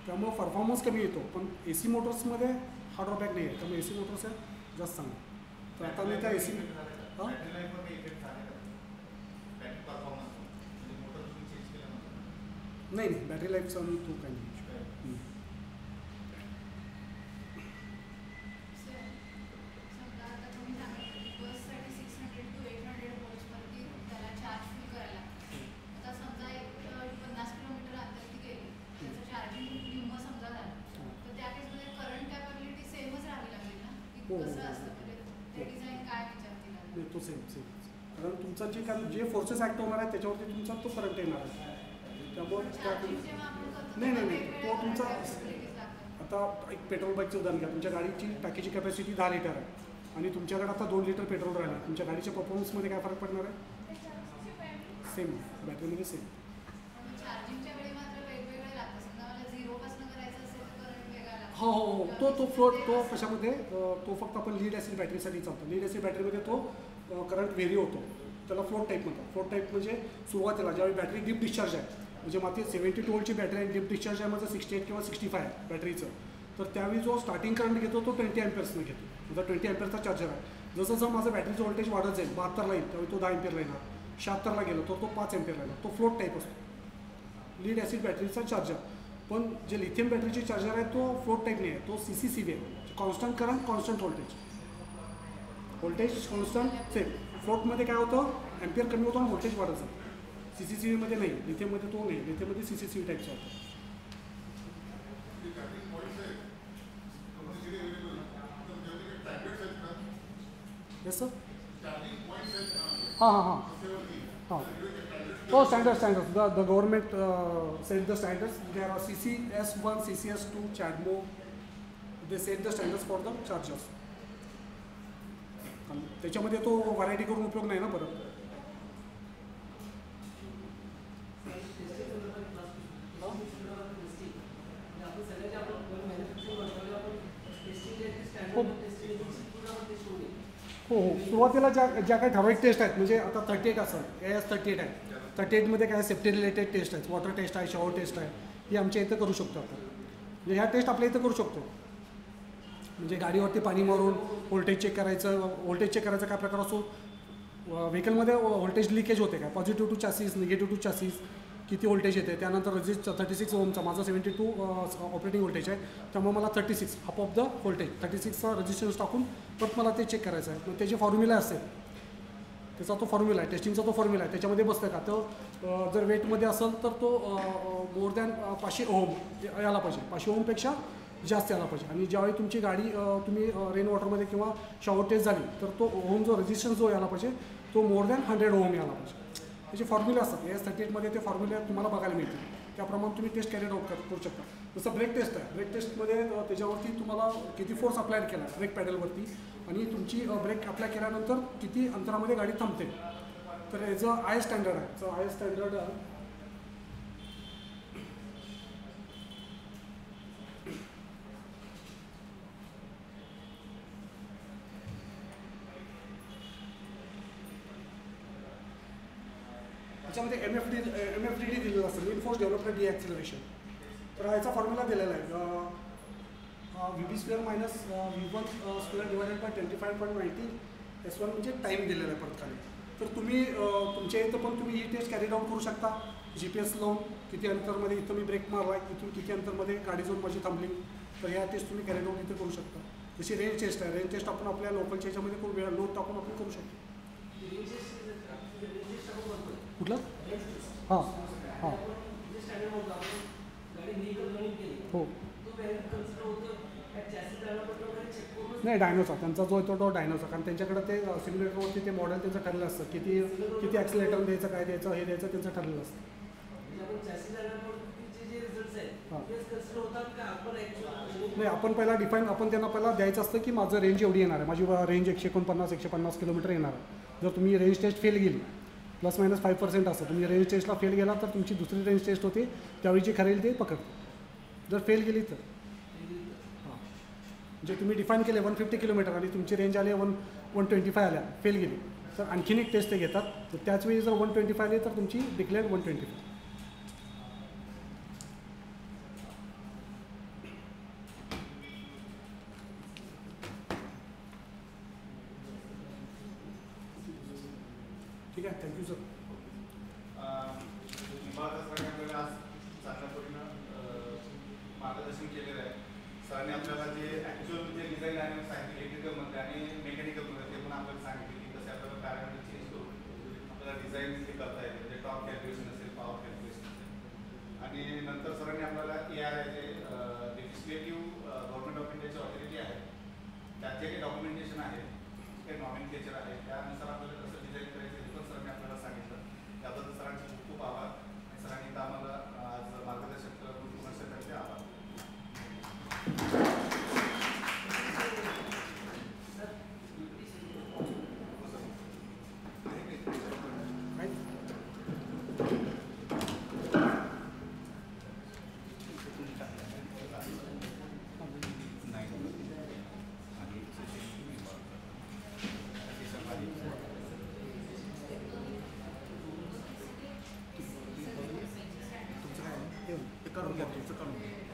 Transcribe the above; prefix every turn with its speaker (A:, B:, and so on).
A: त्यामुळे परफॉर्मन्स कमी येतो. पण AC मोटर्समध्ये हा ड्रॉबॅक नाही आहे, त्यामुळे AC मोटर्स आहे जास्त चांगलं. तर आता मी त्या AC नाही नाही बॅटरी लाईफचा मी तो काही नाही. तो सेम कारण तुमचा जे फोर्सेस ॲक्ट होणार आहे त्याच्यावरती तुमचा तो करंट येणार आहे. त्यामुळे नाही तो तुमचा आता एक पेट्रोल बाईकचं उदाहरण घ्या. तुमच्या गाडीची टाकीची कॅपॅसिटी 10 लिटर आहे आणि तुमच्याकडे आता 2 लिटर पेट्रोल राहिले. तुमच्या गाडीच्या परफॉर्मन्समध्ये काय फरक पडणार आहे? सेम बॅटरीमध्ये सेम. हो हो हो तो फ्लोट तो कशामध्ये तो फक्त आपण लीड ॲसिड बॅटरीसाठी चालतो. लीड ॲसिड बॅटरीमध्ये तो करंट व्हेरी होतो, त्याला फ्लोट टाईप म्हणतात. फ्लोट टाईप म्हणजे सुरुवातीला ज्यावेळी बॅटरी डीप डिस्चार्ज आहे, म्हणजे माती 72 वोल्टची बॅटरी आहे, डीप डिस्चार्ज आहे माझं 68 किंवा 65 आहे बॅटरीचं, तर त्यावेळी जो स्टार्टिंग करंट घेतो तो 20 अँपियर्सनं घेतो. माझा 20 अँपियरचा चार्जर आहे. जसं जसं माझं बॅटरीचं व्होल्टेज वाढत जाईल, 72ला येईल त्यावेळी तो 10 अँपियरला येणार, 76ला गेलो तर तो 5 अँपियरला येणार. तो फ्लोट टाईप असतो लीड ॲसिड बॅटरीचा चार्जर. पण जे लिथियम बॅटरीचे चार्जर आहे तो फ्लोट टाईप नाही आहे, तो CCCV आहे. Constant current constant voltage constant same. फ्लोटमध्ये काय होतं, अँपियर कमी होतो आणि व्होल्टेज वाढत जातं. CCCVमध्ये नाही, लिथियममध्ये तो नाही. लिथियममध्ये CCCV टाईपचा होतं. Yes sir. हां. तो standards the government set the standards. There are CCS1 CCS2 CHAdeMO. They set the standards for the chargers. त्याच्यामध्ये तो व्हरायटी करून उपयोग नाही ना परत. हो सुरुवातीला ज्या काही ठराविक टेस्ट आहेत, म्हणजे आता 38 असेल, AS 38 आहे. 38मध्ये काय सेफ्टी रिलेटेड टेस्ट आहेत, वॉटर टेस्ट आहे, शॉवर टेस्ट आहे, ही आमच्या इथं करू शकतो आपण. म्हणजे ह्या टेस्ट आपल्या इथं करू शकतो. म्हणजे गाडीवरती पाणी मारून व्होल्टेज चेक करायचं. व्होल्टेज चेक करायचा काय प्रकार असो, व्हेकलमध्ये व्होल्टेज लिकेज होते का, पॉझिटिव्ह टू चासीस, निगेटिव्ह टू चासीस, किती व्होल्टेज येते. त्यानंतर रजिस्ट 36 ओमचा, माझा 72 ऑपरेटिंग व्होल्टेज आहे, त्यामुळे मला 36 हाफ ऑफ द व्होल्टेज 36चा रजिस्टन्स टाकून परत मला ते चेक करायचं आहे. मग त्याची फॉर्म्युला असते, त्याचा तो फॉर्म्युला आहे, टेस्टिंगचा तो फॉर्म्युला आहे. त्याच्यामध्ये बसतं का, तर जर वेटमध्ये असेल तर तो मोर दॅन 500 ओम यायला पाहिजे, 500 ओमपेक्षा जास्त यायला पाहिजे. आणि ज्यावेळी तुमची गाडी तुम्ही रेन वॉटरमध्ये किंवा शॉवर टेस्ट झाली तर तो ओम जो रेजिस्टन्स जो यायला पाहिजे तो मोर दॅन 100 ओम यायला पाहिजे. त्याचे फॉर्म्युले असतात. AS 38मध्ये ते फॉर्म्युले तुम्हाला बघायला मिळतील. त्याप्रमाणे तुम्ही टेस्ट कॅरी आउट करू शकता. जसं ब्रेक टेस्ट आहे, ब्रेक टेस्टमध्ये त्याच्यावरती तुम्हाला किती फोर्स अप्लाय केला ब्रेक पॅडलवरती आणि तुमची ब्रेक अप्लाय केल्यानंतर किती अंतरामध्ये गाडी थांबते. तर याचं आय स्टँडर्ड आहे. तर आय स्टँडर्ड त्याच्यामध्ये MFDD दिलेलं असतं, मीन फोर्स डेव्हलपमेंट डिॲक्सिलरेशन. तर ह्याचा फॉर्म्युला दिलेला आहे, VB² minus V1² divided by 25.90 S1 म्हणजे टाईम दिलेला आहे परत खाली. तर तुम्ही तुमच्या इथं पण तुम्ही ही टेस्ट कॅरी आउट करू शकता. GPS लावून किती अंतरमध्ये, इथं मी ब्रेक मारला, इथून किती अंतरमध्ये गाडी जाऊन माझी थांबली, तर ह्या टेस्ट तुम्ही कॅरी आउट इथं करू शकता. जशी रेंज टेस्ट आहे, रेंज टेस्ट आपण आपल्या लोकलच्या ह्याच्यामध्ये खूप वेळ लोड टाकून आपण करू शकतो. कुठलं? हां हो नाही डायनोचा त्यांचा जो येतो तो डायनोचा, कारण त्यांच्याकडे ते सिम्युलेटरवरती ते मॉडेल त्यांचं ठरलेलं असतं, किती ॲक्सिलेटर द्यायचं, काय द्यायचं, हे द्यायचं त्यांचं ठरलेलं असतं. नाही आपण पहिला डिफाईन आपण त्यांना पहिला द्यायचं असतं की माझं रेंज एवढी येणार आहे, माझी रेंज 149-150 किलोमीटर येणार आहे. जर तुम्ही रेंज टेस्ट फेल गेली +-5% असतं, तुम्ही रेंज टेस्टला फेल गेला तर तुमची दुसरी रेंज टेस्ट होते, त्यावेळी जे खरेल ते पकडतं. जर फेल गेली तर हां म्हणजे तुम्ही डिफाईन केले 150 किलोमीटर आणि तुमची रेंज आली 125 आल्या, फेल गेली तर आणखीन एक टेस्ट ते घेतात. तर त्याचवेळी जर 125 आली तर तुमची डिक्लेअर 125. ठीक आहे, थँक्यू सर.
B: सरांनी आपल्याला आज चांगल्या पद्धतीनं मार्गदर्शन केलेलं आहे. सरांनी आपल्याला जे ॲक्च्युअल जे डिझाईन आहे सांगितले इलेक्ट्रिकलमध्ये आणि मेकॅनिकलमध्ये ते पण आपल्याला सांगितले की कसे आपल्याला पॅरामीटर चेंज करून आपल्याला डिझाईन हे करता येईल, म्हणजे टॉप कॅल्क्युलेशन असेल, पॉवर कॅल्क्युलेशन असेल. आणि नंतर सरांनी आपल्याला ARI जे लेजिस्लेटिव्ह गव्हर्नमेंट ऑफ इंडियाची ऑथॉरिटी आहे त्यात जे काही डॉक्युमेंटेशन आहे, काही नॉमेनक्लेचर आहे, त्यानुसार आपल्याला कसं डिझाईन करायचं हे पण सरांनी आपल्याला सांगितलं. त्याबद्दल सरांचे खूप खूप आभार. आणि सरांनी तर आम्हाला आज मार्गदर्शन करून पुनर्साठी आभार.
A: तुमचं काय आहे? ते करून घ्या, तुमचं करून घ्या.